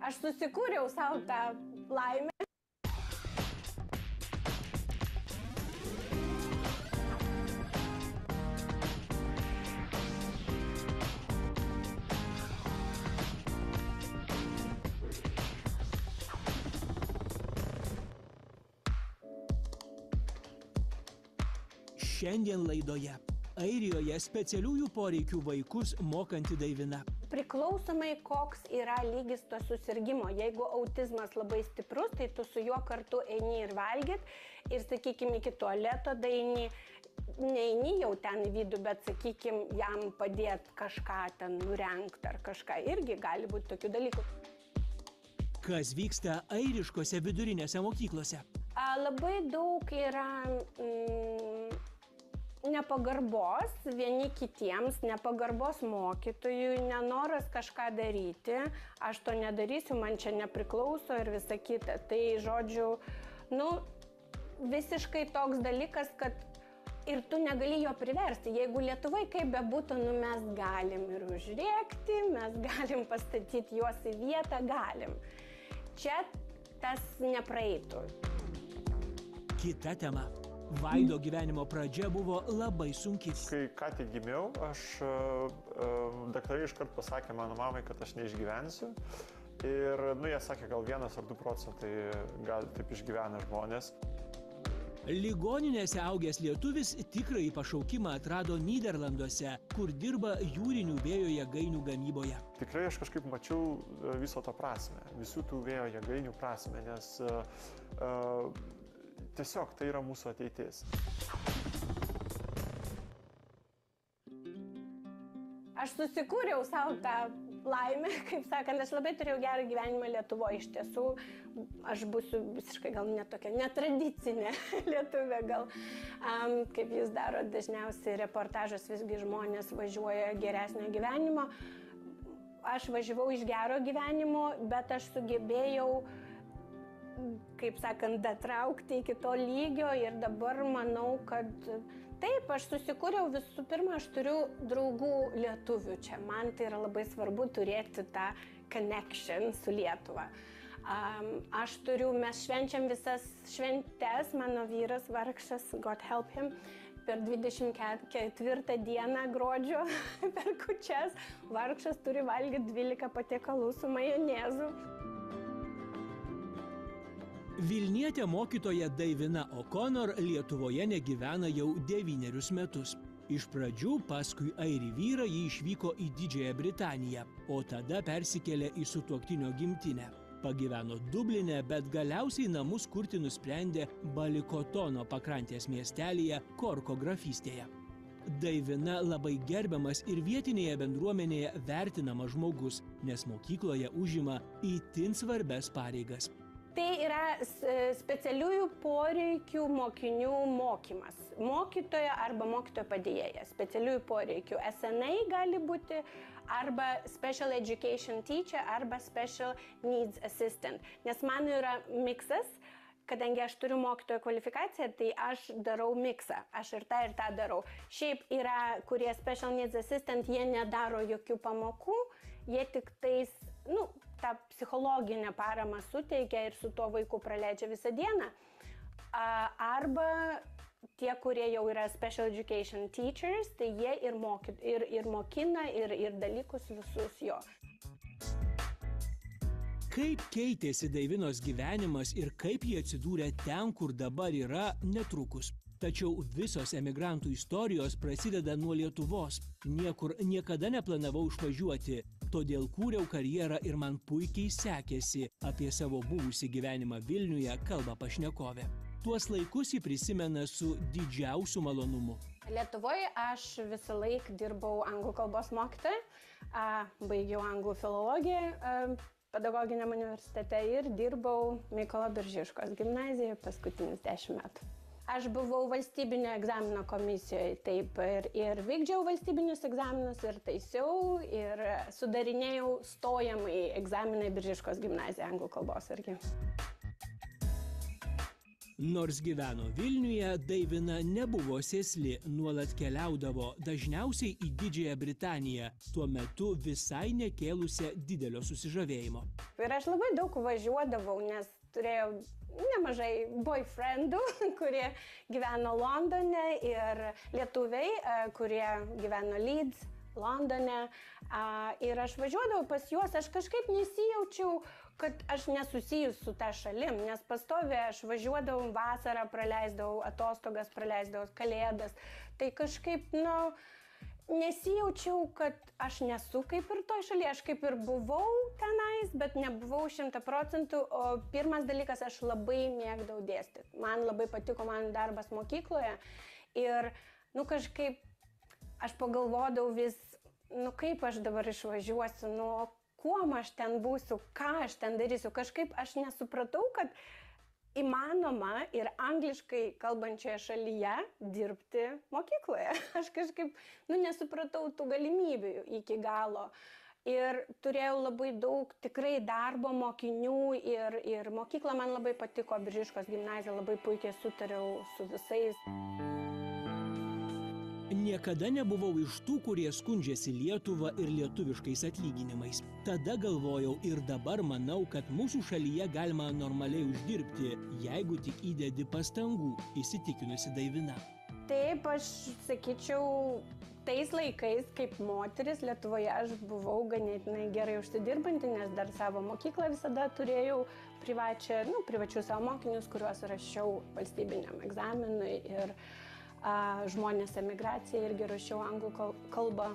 Aš susikūriau savo tą laimę. Šiandien laidoje Airijoje specialiųjų poreikių vaikus mokanti Daivina. Priklausomai, koks yra lygis to susirgymo. Jeigu autizmas labai stiprus, tai tu su juo kartu eini ir valgyt. Ir, sakykime, iki tualeto daini, neini jau ten į vidų, bet, sakykime, jam padėti kažką ten nurengt ar kažką. Irgi gali būti tokių dalykų. Kas vyksta airiškose vidurinėse mokyklose? Labai daug yra nepagarbos vieni kitiems, nepagarbos mokytojui, nenoras kažką daryti, aš to nedarysiu, man čia nepriklauso ir visa kita. Tai, žodžiu, visiškai toks dalykas, kad ir tu negali jo priversti. Jeigu Lietuvai kaip bebūtų, mes galim ir užrėkti, mes galim pastatyti juos į vietą, galim. Čia tas nepraeitų. Kita tema. Vaido gyvenimo pradžia buvo labai sunki. Kai ką tik gimiau, daktarai iškart pasakė mano mamai, kad aš neišgyvensiu. Ir, jie sakė, gal 1 ar 2% gal taip išgyvena žmonės. Ligoninėse augęs lietuvis tikrąjį pašaukimą atrado Nyderlanduose, kur dirba jūrinių vėjo jėgainių gamyboje. Tikrai aš kažkaip mačiau viso to prasmę, visų tų vėjo jėgainių prasmę, nes tiesiog tai yra mūsų ateitis. Aš susikūriau savo tą laimę, kaip sakant, aš labai turėjau gerą gyvenimą Lietuvoje. Iš tiesų, aš būsiu visiškai gal netokia netradicinė lietuvė, gal kaip jūs darot dažniausiai reportažas, visgi žmonės važiuoja geresnio gyvenimo. Aš važiavau iš gero gyvenimo, bet aš sugebėjau, kaip sakant, datraukti iki to lygio ir dabar manau, kad taip, aš susikūriau visų pirma, aš turiu draugų lietuvių čia. Man tai yra labai svarbu turėti tą connection su Lietuva. Mes švenčiam visas šventes, mano vyras vargšas, God help him, per 24 dieną gruodžio per kūčias. Vargšas turi valgyti 12 patiekalų su majonezu. Vilnietė mokytoja Daivina O'Connor Lietuvoje negyvena jau 9 metus. Iš pradžių paskui airį vyrą ji išvyko į Didžiąją Britaniją, o tada persikėlė į sutuoktinio gimtinę. Pagyveno Dubline, bet galiausiai namus kurti nusprendė Balikotono pakrantės miestelyje Korko grafystėje. Daivina labai gerbiamas ir vietinėje bendruomenėje vertinamas žmogus, nes mokykloje užima itin svarbias pareigas. Tai yra specialiųjų poreikių mokinių mokymas. Mokytojo arba mokytojo padėjėjas. Specialiųjų poreikių SNA gali būti arba Special Education Teacher arba Special Needs Assistant. Nes mano yra miksas, kadangi aš turiu mokytojo kvalifikaciją, tai aš darau miksą. Aš ir tą darau. Šiaip yra, kurie Special Needs Assistant, jie nedaro jokių pamokų, jie tik tais, tą psichologinę paramą suteikia ir su tuo vaiku praleidžia visą dieną. Arba tie, kurie jau yra Special Education Teachers, tai jie ir mokina ir dalykus visus jo. Kaip keitėsi Daivinos gyvenimas ir kaip jie atsidūrė ten, kur dabar yra, netrukus. Tačiau visos emigrantų istorijos prasideda nuo Lietuvos. Niekur niekada neplanavau išvažiuoti, todėl kūriau karjerą ir man puikiai sekėsi. Apie savo buvusį gyvenimą Vilniuje kalba pašnekovė. Tuos laikus ji prisimena su didžiausiu malonumu. Lietuvoje aš visą laiką dirbau anglų kalbos mokytoja, baigiau anglų filologiją pedagoginiam universitete ir dirbau Mykolo Biržiškos gimnazijoje paskutinius 10 metų. Aš buvau valstybinio egzamino komisijoje, taip, ir vykdžiau valstybinius egzaminus, ir taisiau, ir sudarinėjau stojamąjį egzaminą į Biržiškos gimnaziją anglų kalbos irgi. Nors gyveno Vilniuje, Daivina nebuvo sėsli, nuolat keliaudavo, dažniausiai į Didžiąją Britaniją, tuo metu visai nekėlusią didelio susižavėjimo. Ir aš labai daug važiuodavau, nes turėjau nemažai boyfriendų, kurie gyveno Londone ir lietuviai, kurie gyveno Leeds, Londone. Ir aš važiuodavau pas juos, aš kažkaip nesijaučiau, kad aš nesusijus su ta šalim, nes pastoviai aš važiuodavau vasarą, praleisdavau atostogas, praleisdavau kalėdas. Tai kažkaip, nesijaučiau, kad aš nesu kaip ir toj šalyje, aš kaip ir buvau tenais, bet nebuvau 100%, o pirmas dalykas, aš labai mėgdavau dėstyti. Man labai patiko mano darbas mokykloje ir, kažkaip aš pagalvodavau vis, kaip aš dabar išvažiuosiu, kuom aš ten būsiu, ką aš ten darysiu. Kažkaip aš nesupratau, kad įmanoma ir angliškai kalbančioje šalyje dirbti mokykloje. Aš kažkaip, nesupratau tų galimybių iki galo. Ir turėjau labai daug tikrai darbo mokinių ir mokykla man labai patiko, Biržiškos gimnazija, labai puikiai sutariau su visais. Niekada nebuvau iš tų, kurie skundžiasi Lietuvą ir lietuviškais atlyginimais. Tada galvojau ir dabar manau, kad mūsų šalyje galima normaliai uždirbti, jeigu tik įdedi pastangų, įsitikinusi Daivina. Taip, aš sakyčiau, tais laikais, kaip moteris Lietuvoje, aš buvau ganėtinai gerai užsidirbanti, nes dar savo mokyklą visada turėjau privačius savo mokinius, kuriuos rašiau valstybiniam egzaminui ir žmonės emigraciją irgi rašiau anglų kalbą,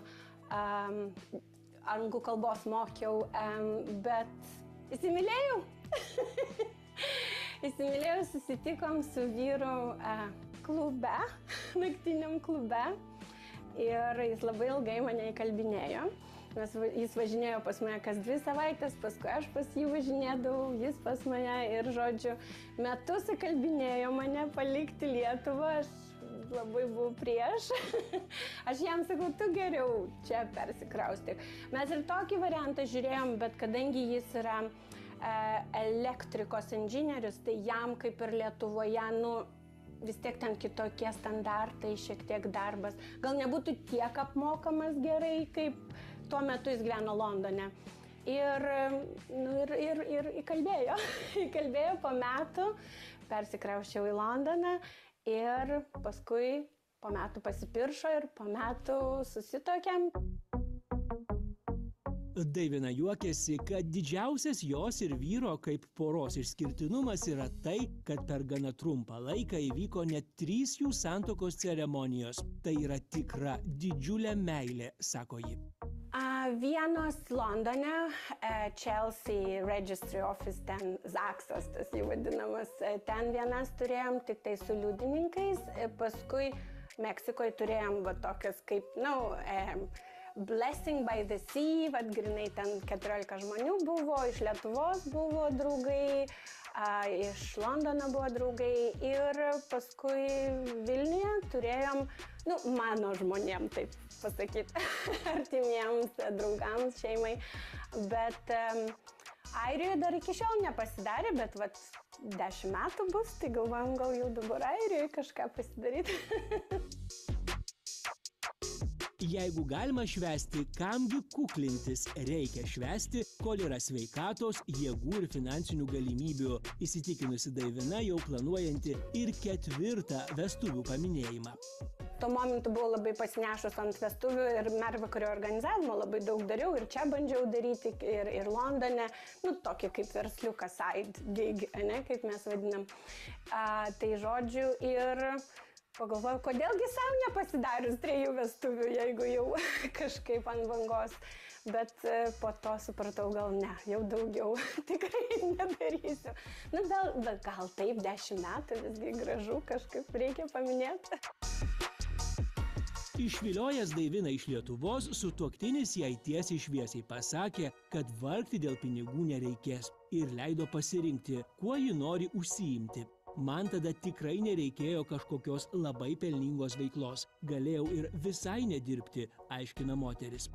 anglų kalbos mokiau, bet įsimylėjau. Įsimylėjau, susitikom su vyru klube, naktiniam klube ir jis labai ilgai mane įkalbinėjo. Jis važinėjo pas mane kas 2 savaitės, paskui aš pas jį važinėdavau, jis pas mane ir, žodžiu, metus įkalbinėjo mane palikti Lietuvą, aš labai buvau prieš. Aš jam sakau, tu geriau čia persikraustyk. Mes ir tokį variantą žiūrėjom, bet kadangi jis yra elektrikos inžinierius, tai jam kaip ir Lietuvoje, vis tiek ten kitokie standartai, šiek tiek darbas. Gal nebūtų tiek apmokamas gerai, kaip tuo metu jis gyveno Londone. Ir įkalbėjo. Įkalbėjo po metų, persikrauščiau į Londoną. Ir paskui po metų pasipiršo ir po metų susituokėm. Daivina juokiasi, kad didžiausias jos ir vyro kaip poros išskirtinumas yra tai, kad per gana trumpą laiką įvyko net 3 jų santuokos ceremonijos. Tai yra tikra didžiulė meilė, sako ji. Vienos Londone, Chelsea Registry Office, ten Zaksas, tas jį vadinamas, ten vienas turėjom tik tai su liudininkais, paskui Meksikoje turėjom tokias kaip, Blessing by the Sea, grinai ten 14 žmonių buvo, iš Lietuvos buvo draugai, iš Londono buvo draugai ir paskui Vilniuje turėjom, mano žmonėm, taip pasakyti, artimiems draugams, šeimai, bet Airijoje dar iki šiol nepasidarė, bet 10 metų bus, tai galvojam, gal jau dabar Airijoje kažką pasidaryti. Jeigu galima švęsti, kamgi kuklintis, reikia švęsti, kol yra sveikatos, jėgų ir finansinių galimybių, įsitikinusi Daivina jau planuojanti ir 4 vestuvių paminėjimą. Tuo momentu buvau labai pasinešus ant vestuvių ir mervakario organizavimo labai daug dariau ir čia bandžiau daryti ir Londone, tokį kaip versliuką side gig, kaip mes vadinam. Tai žodžiu ir pagalvojau, kodėlgi savo nepasidarius 3 vestuvių, jeigu jau kažkaip ant bangos. Bet po to supratau, gal ne, jau daugiau tikrai nedarysiu. Gal taip 10 metų visgi gražu, kažkaip reikia paminėti. Išviliojęs Daiviną iš Lietuvos, sutuoktinis jai tiesiai šviesiai pasakė, kad vargti dėl pinigų nereikės ir leido pasirinkti, kuo ji nori užsiimti. Man tada tikrai nereikėjo kažkokios labai pelningos veiklos. Galėjau ir visai nedirbti, aiškina moteris.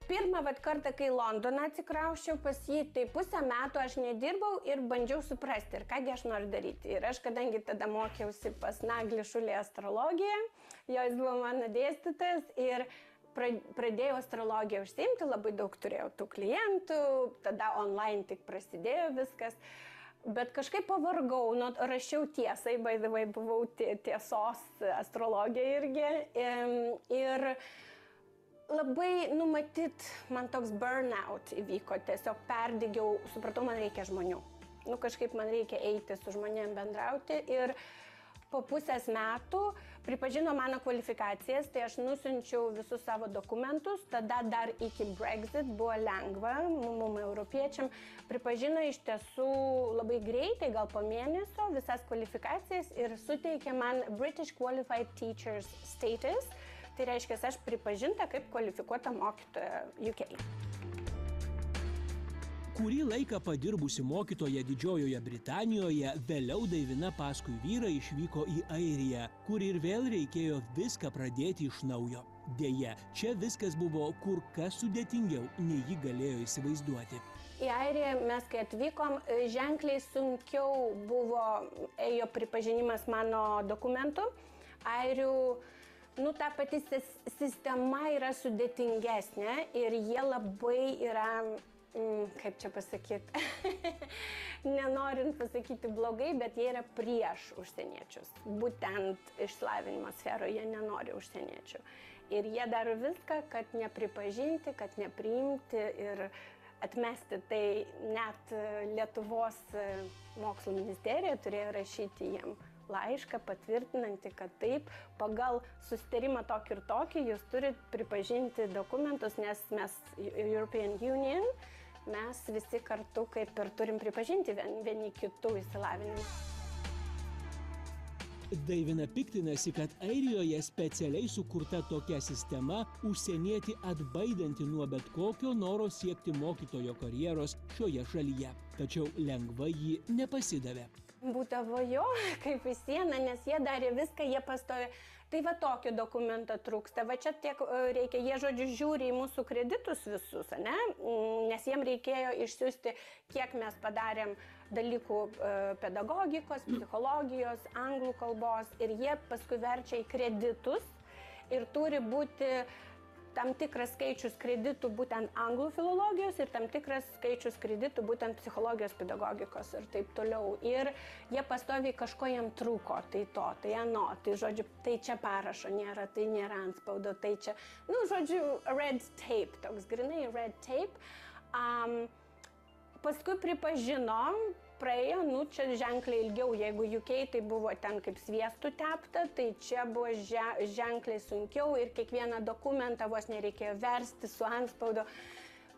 pirmą kartą, kai Londoną atsikrausčiau pas jį, tai pusę metų aš nedirbau ir bandžiau suprasti, ir kągi aš noriu daryti. Ir aš, kadangi tada mokiausi pas Naglį Šulį astrologiją, jis buvo mano dėstytojas ir pradėjau astrologiją užsiimti, labai daug turėjau tų klientų, tada online tik prasidėjo viskas. Bet kažkaip pavargau, rašiau tiesai, by the way, buvau tiesos astrologija irgi. Ir labai, matyt, man toks burnout įvyko, tiesiog perdegiau, supratau, man reikia žmonių. Kažkaip man reikia eiti su žmonėm bendrauti ir po pusės metų pripažino mano kvalifikacijas, tai aš nusiunčiau visus savo dokumentus, tada dar iki Brexit buvo lengva, mum europiečiam, pripažino iš tiesų labai greitai, gal po mėnesio, visas kvalifikacijas ir suteikė man British Qualified Teachers status, tai reiškia, aš pripažinta kaip kvalifikuota mokytoja UK. Kurį laiką padirbusi mokytoja Didžiojoje Britanijoje, vėliau Daivina paskui vyrą išvyko į Airiją, kur ir vėl reikėjo viską pradėti iš naujo. Deja, čia viskas buvo kur kas sudėtingiau, nei ji galėjo įsivaizduoti. Į Airiją mes, kai atvykom, ženkliai sunkiau ėjo pripažinimas mano dokumentų. Airių, ta pati sistema yra sudėtingesnė ir jie labai yra, kaip čia pasakyti, nenorint pasakyti blogai, bet jie yra prieš užsieniečius. Būtent išsilavinimo sferoje jie nenori užsieniečių. Ir jie daro viską, kad nepripažinti, kad nepriimti ir atmesti. Tai net Lietuvos mokslo ministerija turėjo rašyti jiem laišką patvirtinantį, kad taip, pagal susitarimą tokį ir tokį jūs turit pripažinti dokumentus, nes mes European Union, mes visi kartu kaip ir turim pripažinti vieni kitų išsilavinimą. Daivina piktinasi, kad Airijoje specialiai sukurta tokia sistema užsienietį atbaidanti nuo bet kokio noro siekti mokytojo karjeros šioje šalyje. Tačiau lengvai ji nepasidavė. Būdavo jo, kaip į sieną, nes jie darė viską, jie pastojo. Tai va tokio dokumento trūksta, va čia tiek reikia, jie žodžiu žiūri į mūsų kreditus visus, ne? Nes jiem reikėjo išsiųsti, kiek mes padarėm dalykų pedagogikos, psichologijos, anglų kalbos ir jie paskui verčia į kreditus ir turi būti tam tikras skaičius kreditų būtent anglų filologijos ir tam tikras skaičius kreditų būtent psichologijos, pedagogikos ir taip toliau. Ir jie pastoviai kažko jiem trūko, tai to, tai ano, tai žodžiu, tai čia parašo nėra, tai nėra antspaudo, tai čia, žodžiu, red tape, toks grinai red tape. Paskui pripažino, praėjo, čia ženkliai ilgiau, jeigu UK tai buvo ten kaip sviestų tepta, tai čia buvo ženkliai sunkiau ir kiekvieną dokumentą vos nereikėjo versti su antspaudu.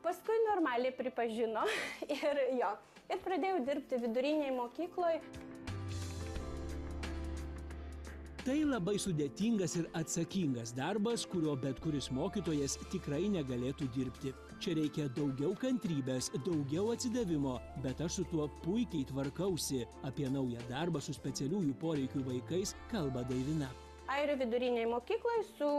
Paskui normaliai pripažino ir pradėjau dirbti vidurinėje mokykloje. Tai labai sudėtingas ir atsakingas darbas, kurio bet kuris mokytojas tikrai negalėtų dirbti. Čia reikia daugiau kantrybės, daugiau atsidavimo, bet aš su tuo puikiai tvarkausi. Apie naują darbą su specialiųjų poreikių vaikais kalba Daivina. Airių vidurinėje mokykloje su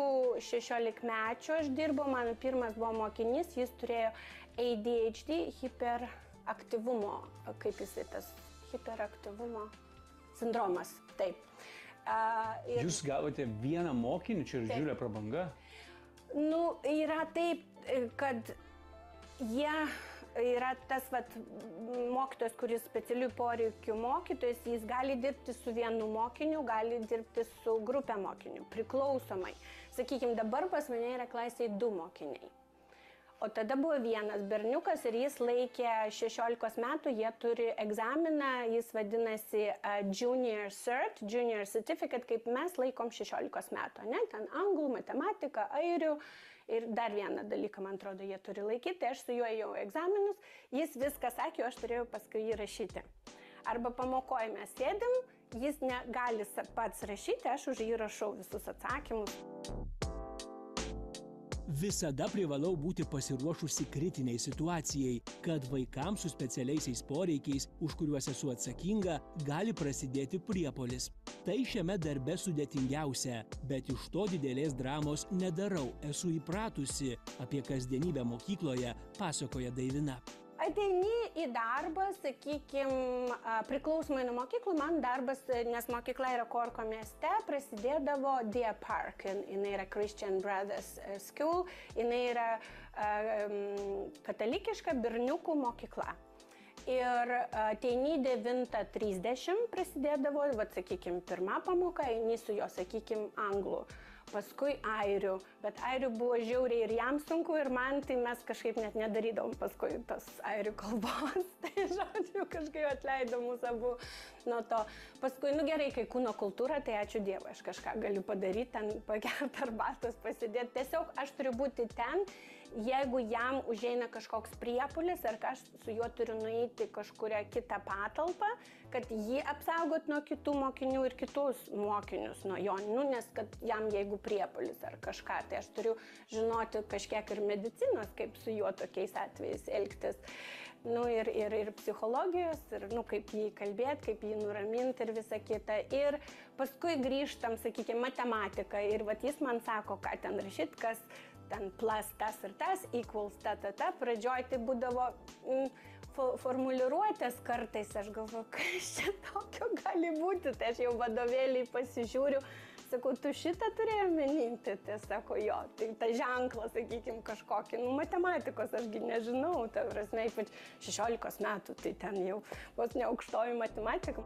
16-mečiu aš dirbau, mano pirmas buvo mokinys, jis turėjo ADHD, hiperaktyvumo, kaip jisai tas hiperaktyvumo sindromas, taip. Jūs gavote vieną mokinį, čia ir didžiulė prabanga? Yra taip, kad jie yra tas mokytojas, kuris specialių poreikių mokytojas, jis gali dirbti su vienu mokiniu, gali dirbti su grupė mokinių, priklausomai. Sakykime, dabar pas mane yra klasėje 2 mokiniai. O tada buvo vienas berniukas ir jis laikė 16 metų, jie turi egzaminą, jis vadinasi Junior Cert, Junior Certificate, kaip mes laikom 16 metų, ne? Ten anglų, matematika, airių ir dar vieną dalyką, man atrodo, jie turi laikyti, tai aš su juo ėjau egzaminus, jis viską sakė, aš turėjau paskui jį rašyti. Arba pamokoje mes sėdim, jis negali pats rašyti, aš už jį rašau visus atsakymus. Visada privalau būti pasiruošusi kritiniai situacijai, kad vaikams su specialiaisiais poreikiais, už kuriuos esu atsakinga, gali prasidėti priepuolis. Tai šiame darbe sudėtingiausia, bet iš to didelės dramos nedarau, esu įpratusi, apie kasdienybę mokykloje pasakoja Daivina. Ateini į darbą, sakykime, priklausomai nuo mokyklų, man darbas, nes mokykla yra Korko mieste, prasidėdavo Deer Park, jinai yra Christian Brothers School, jinai yra katalikiška berniukų mokykla. Ir ateini 9:30 prasidėdavo, sakykime, pirma pamoka, eini su jo, sakykime, anglų. Paskui airių, bet airių buvo žiauriai ir jam sunku, ir man, tai mes kažkaip net nedarydavom paskui tos airių kalbos. Tai žodžiu, kažkaip atleido mūsų abu nuo to. Paskui, gerai, kai kūno kultūra, tai ačiū Dievui, aš kažką galiu padaryti, ten pagerti arbatos, pasidėti. Tiesiog aš turiu būti ten, jeigu jam užeina kažkoks priepuolis, ar aš su juo turiu nueiti kažkurią kitą patalpą, kad jį apsaugot nuo kitų mokinių ir kitus mokinius nuo jo, nes kad jam jeigu priepuolis ar kažką, tai aš turiu žinoti kažkiek ir medicinos, kaip su juo tokiais atvejais elgtis. Ir psichologijos, ir kaip jį kalbėti, kaip jį nuraminti ir visa kita. Ir paskui grįžtam, sakykime, matematiką ir jis man sako, ką ten rašyt, kas ten plus tas ir tas, equals ta. Pradžioj tai būdavo formuliruotės kartais, aš galvoju, kas čia tokio gali būti, tai aš jau vadovėlį pasižiūriu, sakau, tu šitą turėjai minti, tai sako, jo, tai ta ženklą, sakykime, kažkokį, matematikos ašgi nežinau, ta prasme, ypač 16 metų, tai ten jau vos ne aukštoji matematika.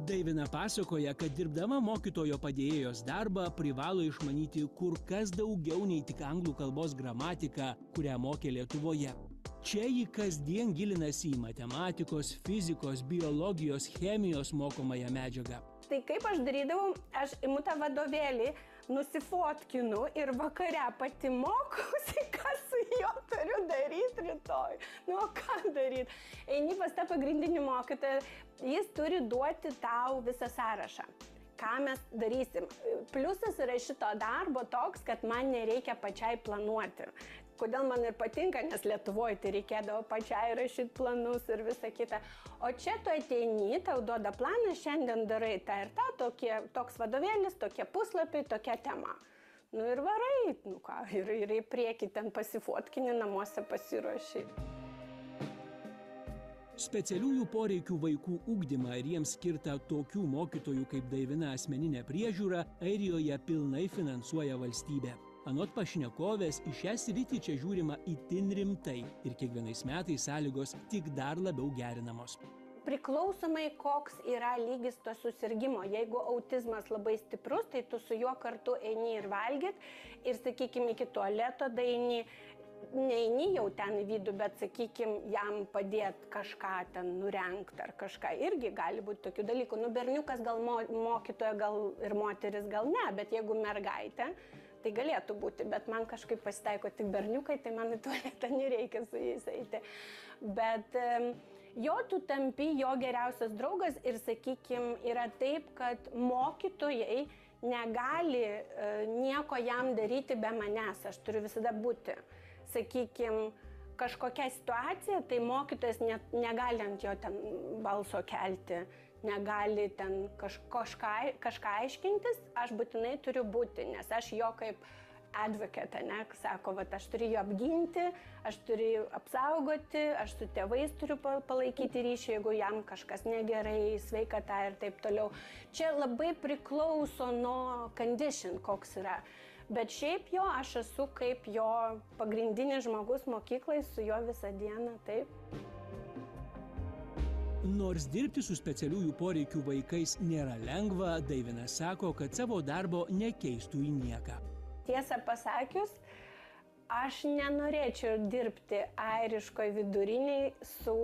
Daivina pasakoja, kad dirbdama mokytojo padėjėjos darbą privalo išmanyti kur kas daugiau nei tik anglų kalbos gramatiką, kurią mokė Lietuvoje. Čia ji kasdien gilinasi į matematikos, fizikos, biologijos, chemijos mokomąją medžiagą. Tai kaip aš darydavau, aš imu tą vadovėlį, nusifotkinu ir vakare pati mokausi, ką su juo turiu daryti rytoj. Ką daryti? Eini pas tą pagrindinį mokytoją, jis turi duoti tau visą sąrašą. Ką mes darysim. Pliusas yra šito darbo toks, kad man nereikia pačiai planuoti. Kodėl man ir patinka, nes Lietuvoje tai reikėdavo pačiai rašyti planus ir visa kita. O čia tu ateini, tau duoda planą, šiandien darai tą ir tą, toks vadovėlis, tokie puslapiai, tokia tema. Ir varai, ir į priekį ten pasifotkini, namuose pasiruoši. Specialiųjų poreikių vaikų ugdymą ir jiems skirtą tokių mokytojų kaip Daivina asmeninę priežiūrą Airijoje pilnai finansuoja valstybė. Anot pašnekovės, į šią sritį čia žiūrima itin rimtai ir kiekvienais metais sąlygos tik dar labiau gerinamos. Priklausomai, koks yra lygis to susirgymo. Jeigu autizmas labai stiprus, tai tu su juo kartu eini ir valgyt ir, sakykime, iki tualeto daeini, neini jau ten į vidų, bet, sakykime, jam padėti kažką ten nurengti ar kažką. Irgi gali būti tokių dalykų. Berniukas gal mokytoja, gal ir moteris, gal ne, bet jeigu mergaitė, tai galėtų būti, bet man kažkaip pasitaiko tik berniukai, tai man į tualetą nereikia su jais eiti. Bet jo tu tampi jo geriausias draugas ir, sakykime, yra taip, kad mokytojai negali nieko jam daryti be manęs, aš turiu visada būti. Sakykime, kažkokia situacija, tai mokytojas negali ant jo ten balso kelti, negali ten kažką aiškintis, aš būtinai turiu būti, nes aš jo kaip advocate, sako, aš turiu jį apginti, aš turiu apsaugoti, aš su tėvais turiu palaikyti ryšį, jeigu jam kažkas negerai, sveikata ir taip toliau. Čia labai priklauso nuo condition, koks yra. Bet šiaip jo, aš esu kaip jo pagrindinis žmogus mokyklai, su juo visą dieną, taip. Nors dirbti su specialiųjų poreikių vaikais nėra lengva, Daivina sako, kad savo darbo nekeistų į nieką. Tiesą pasakius, aš nenorėčiau dirbti airiškoj viduriniai su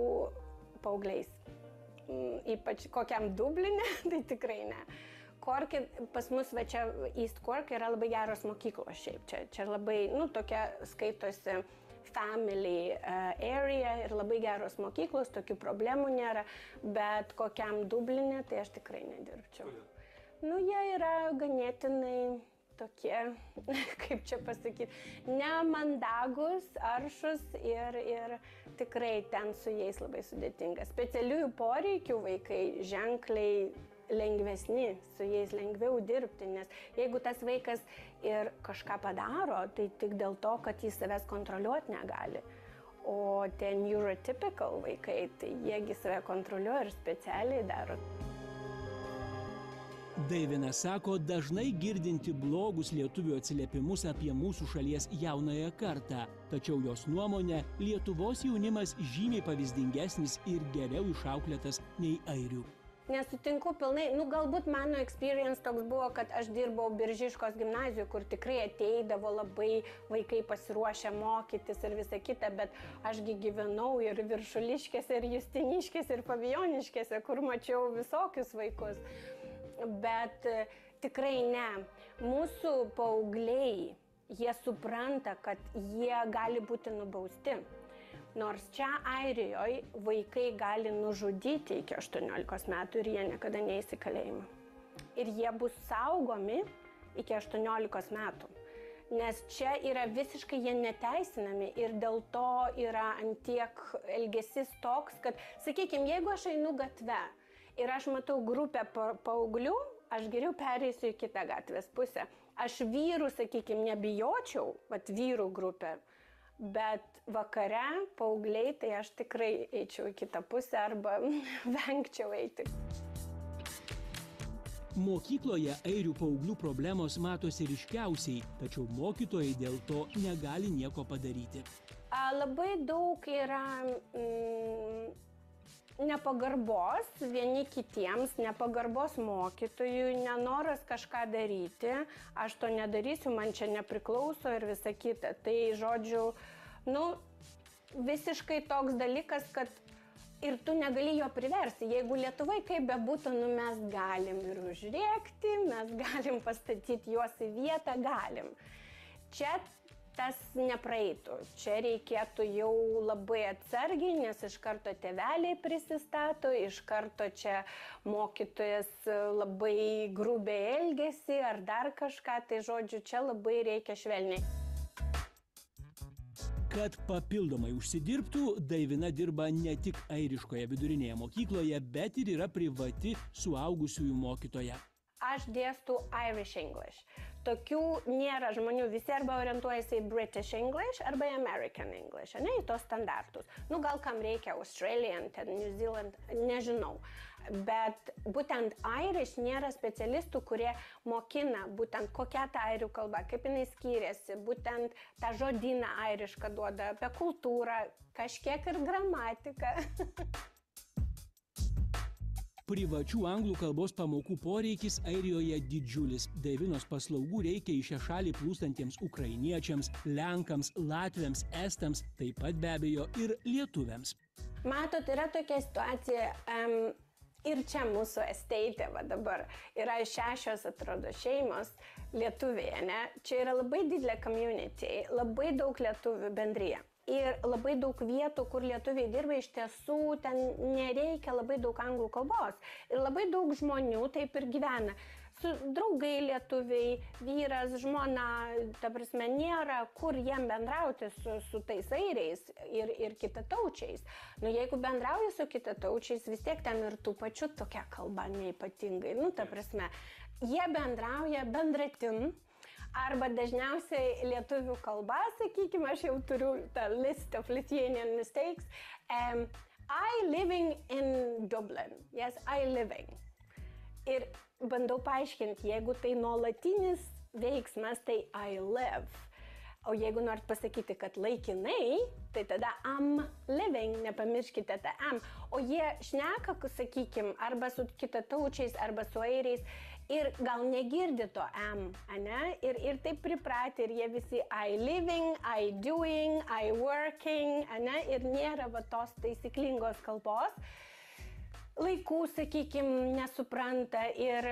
paaugliais. Ypač kokiam Dubline, tai tikrai ne. Korke, pas mus čia East Cork yra labai geros mokyklos šiaip. Čia labai, tokia skaitosi family area ir labai geros mokyklos, tokių problemų nėra, bet kokiam Dubline tai aš tikrai nedirbčiau. Jie yra ganėtinai tokie, kaip čia pasakyti, nemandagus, aršus ir tikrai ten su jais labai sudėtinga. Specialiųjų poreikių vaikai ženkliai lengvesni, su jais lengviau dirbti, nes jeigu tas vaikas ir kažką padaro, tai tik dėl to, kad jis savęs kontroliuoti negali. O ten neurotypical vaikai, tai jiegi save kontroliuoja ir specialiai daro. Daivina sako, dažnai girdinti blogus lietuvių atsiliepimus apie mūsų šalies jaunąją kartą. Tačiau jos nuomonė, Lietuvos jaunimas žymiai pavyzdingesnis ir geriau išauklėtas nei airių. Nesutinku pilnai, galbūt mano experience toks buvo, kad aš dirbau Biržiškos gimnazijoje, kur tikrai ateidavo labai vaikai pasiruošę mokytis ir visa kita, bet ašgi gyvenau ir Viršuliškėse, ir Justiniškėse, ir Fabijoniškėse, kur mačiau visokius vaikus. Bet tikrai ne. Mūsų paaugliai, jie supranta, kad jie gali būti nubausti. Nors čia Airijoje vaikai gali nužudyti iki 18 metų ir jie niekada neis į kalėjimą. Ir jie bus saugomi iki 18 metų. Nes čia yra visiškai jie neteisinami ir dėl to yra antiek elgesys toks, kad, sakykime, jeigu aš einu gatve ir aš matau grupę paauglių, aš geriau pereisiu į kitą gatvės pusę. Aš vyrų, sakykime, nebijočiau, vyrų grupę, bet vakare paaugliai, tai aš tikrai eičiau į kitą pusę arba vengčiau eiti. Mokykloje airių paauglių problemos matosi ryškiausiai, tačiau mokytojai dėl to negali nieko padaryti. Labai daug yra nepagarbos vieni kitiems, nepagarbos mokytojui, nenoras kažką daryti, aš to nedarysiu, man čia nepriklauso ir visa kita. Tai, žodžiu, visiškai toks dalykas, kad ir tu negali jo priversti. Jeigu Lietuvai kaip bebūtų, mes galim ir užrėkti, mes galim pastatyti juos į vietą, galim. Čia tas nepraeitų. Čia reikėtų jau labai atsargiai, nes iš karto tėveliai prisistato, iš karto čia mokytojas labai grubiai elgesi ar dar kažką, tai žodžiu, čia labai reikia švelniai. Kad papildomai užsidirbtų, Daivina dirba ne tik airiškoje vidurinėje mokykloje, bet ir yra privati suaugusiųjų mokytoja. Aš dėstu Irish English. Tokių nėra žmonių, visi arba orientuojasi į British English arba į American English, į tos standartus. Gal kam reikia Australian, New Zealand, nežinau. Bet būtent Irish nėra specialistų, kurie mokina būtent kokia ta airių kalba, kaip jinai skiriasi, būtent tą žodyną airišką duoda, apie kultūrą, kažkiek ir gramatiką. Privačių anglų kalbos pamokų poreikis Airijoje didžiulis. Daivinos paslaugų reikia į šią šalį plūstantiems ukrainiečiams, lenkams, latviams, estams, taip pat be abejo ir lietuviams. Matot, yra tokia situacija, ir čia mūsų esteite dabar yra 6, atrodo, šeimos lietuviai, ne? Čia yra labai didelė community, labai daug lietuvių bendryje. Ir labai daug vietų, kur lietuviai dirba, iš tiesų ten nereikia labai daug anglų kalbos. Ir labai daug žmonių taip ir gyvena. Su draugai lietuviai, vyras, žmona, ta prasme, nėra kur jiem bendrauti su tais airiais ir kitataučiais. Jeigu bendrauji su kitataučiais, vis tiek ten ir tų pačių tokia kalba neypatingai. Ta prasme, jie bendrauja bendratim. Arba dažniausiai lietuvių kalba, sakykime, aš jau turiu tą list of Lithuanian mistakes. I living in Dublin. Yes, I living. Ir bandau paaiškinti, jeigu tai nuolatinis veiksmas, tai I live. O jeigu norit pasakyti, kad laikinai, tai tada am living, nepamirškite tą am. O jie šneka, sakykime, arba su kitataučiais, arba su airiais. Ir gal negirdi to am, ane? Ir taip pripratę, ir jie visi I living, I doing, I working, ane? Ir nėra tos taisyklingos kalbos. Laikų, sakykime, nesupranta ir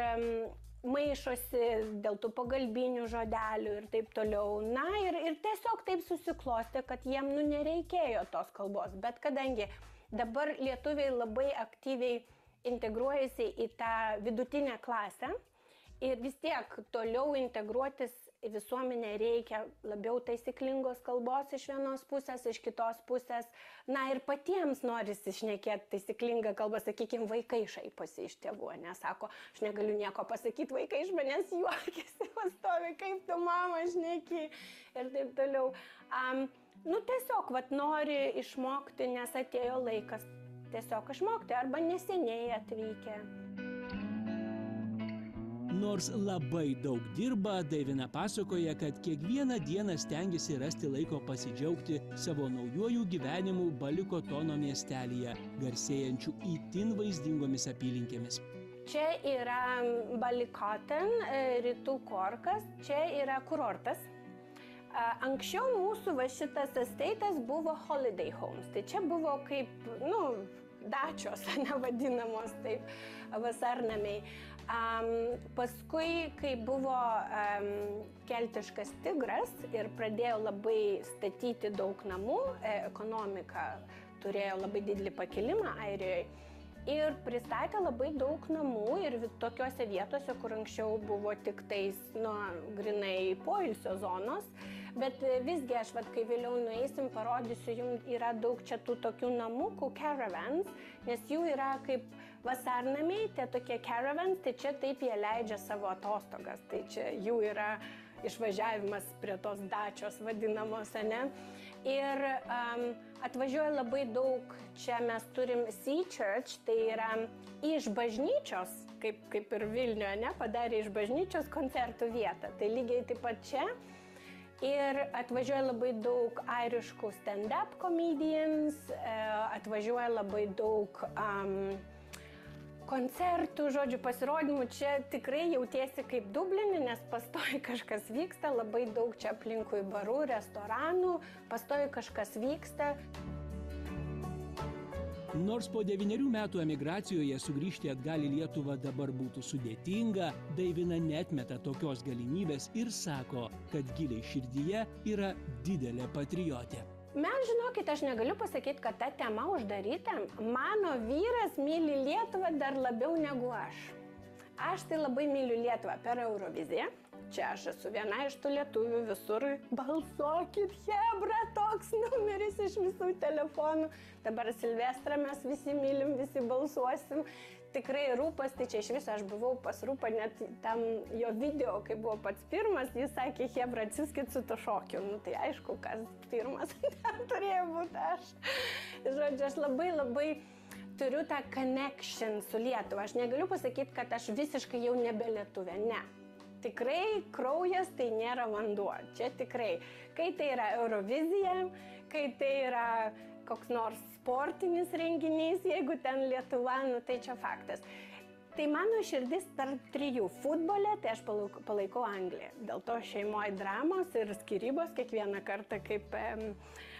maišosi dėl tų pagalbinių žodelių ir taip toliau. Ir tiesiog taip susiklostė, kad jiem nereikėjo tos kalbos. Bet kadangi dabar lietuviai labai aktyviai integruojasi į tą vidutinę klasę Ir vis tiek toliau integruotis į visuomenę reikia labiau taisyklingos kalbos iš vienos pusės, iš kitos pusės. Na ir patiems norisi šnekėti taisyklingą kalbą, sakykime, vaikai šaiposi iš tėvų, nesako, aš negaliu nieko pasakyti, vaikai iš manęs juokiasi, pastovi, kaip tu mama šneki ir taip toliau. Tiesiog nori išmokti, nes atėjo laikas tiesiog išmokti arba neseniai atvykę. Nors labai daug dirba, Daivina pasakoja, kad kiekvieną dieną stengiasi rasti laiko pasidžiaugti savo naujuoju gyvenimu Balikotono miestelyje, garsėjančių itin vaizdingomis apylinkėmis. Čia yra Balikoton, rytų Korkas, čia yra kurortas. Anksčiau mūsų šitas estatas buvo holiday homes, tai čia buvo kaip, dačios, nevadinamos taip, vasarnamiai. Paskui, kai buvo keltiškas tigras ir pradėjo labai statyti daug namų, ekonomika turėjo labai didelį pakilimą Airijoje ir pristatė labai daug namų ir tokiose vietose, kur anksčiau buvo tik tais, grinai poilsio zonos. Bet visgi aš, kai vėliau nueisim, parodysiu, jums yra daug čia tų tokių namukų, caravans, nes jų yra kaip vasarnamiai, tie tokie caravans, tai čia taip jie leidžia savo atostogas, tai čia jų yra išvažiavimas prie tos dačios vadinamos, ne? Ir atvažiuoja labai daug, čia mes turim Sea Church, tai yra iš bažnyčios, kaip ir Vilniuje, ne? Padarė iš bažnyčios koncertų vietą, tai lygiai taip pat čia. Ir atvažiuoja labai daug airiškų stand-up comedians, atvažiuoja labai daug koncertų, žodžiu, pasirodymų. Čia tikrai jautiesi kaip Dubline, nes pastovi kažkas vyksta, labai daug čia aplinkui barų, restoranų, pastovi kažkas vyksta. Nors po 9 metų emigracijoje sugrįžti atgal į Lietuvą dabar būtų sudėtinga, Daivina neatmeta tokios galimybės ir sako, kad giliai širdyje yra didelė patriotė. Mes, žinokit, aš negaliu pasakyti, kad ta tema uždaryta. Mano vyras myli Lietuvą dar labiau negu aš. Aš tai labai myliu Lietuvą per Euroviziją. Čia aš esu viena iš tų lietuvių visur. Balsuokit, chebra, toks numeris iš visų telefonų. Dabar Silvestrą mes visi mylim, visi balsuosim. Tikrai Rūpas, tai čia iš viso aš buvau pas Rūpą, net tam jo video, kai buvo pats pirmas, jis sakė, chebra, atsiskit su to šokiu. Tai aišku, kas pirmas, ten turėjo būti aš. Žodžiu, aš labai turiu tą connection su Lietuva. Aš negaliu pasakyti, kad aš visiškai jau nebe lietuvė, ne. Tikrai kraujas tai nėra vanduo, čia tikrai. Kai tai yra Eurovizija, kai tai yra koks nors sportinis renginys, jeigu ten Lietuva, tai čia faktas. Tai mano širdis tarp trijų. Futbole, tai aš palaikau Angliją. Dėl to šeimoje dramos ir skyrybos kiekvieną kartą kaip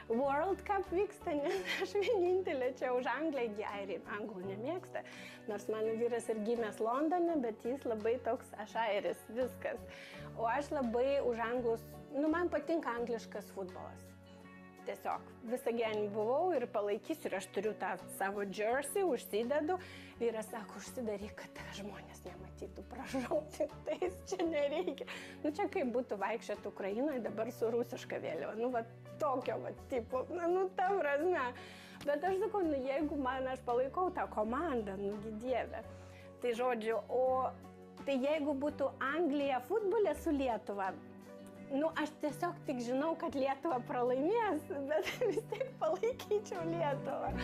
World Cup vyksta, nes aš vienintelė čia už Angliją, airiai anglų nemėgsta. Nors mano vyras ir gimęs Londone, bet jis labai toks, aš airis, viskas. O aš labai už anglus, man patinka angliškas futbolas. Tiesiog visą gyvenimą buvau ir palaikysiu ir aš turiu tą savo jersey, užsidedu. Vyras sako, užsidaryk, kad žmonės nematytų, prašau, tik tais čia nereikia. Čia kaip būtų vaikščioti Ukrainoje dabar su rusiška vėliava, tokio tipo, ta prasme. Bet aš sakau, jeigu aš palaikau tą komandą, Dieve. Tai žodžiu, tai jeigu būtų Anglija futbole su Lietuva, aš tiesiog tik žinau, kad Lietuva pralaimės, bet vis tiek palaikyčiau Lietuvą.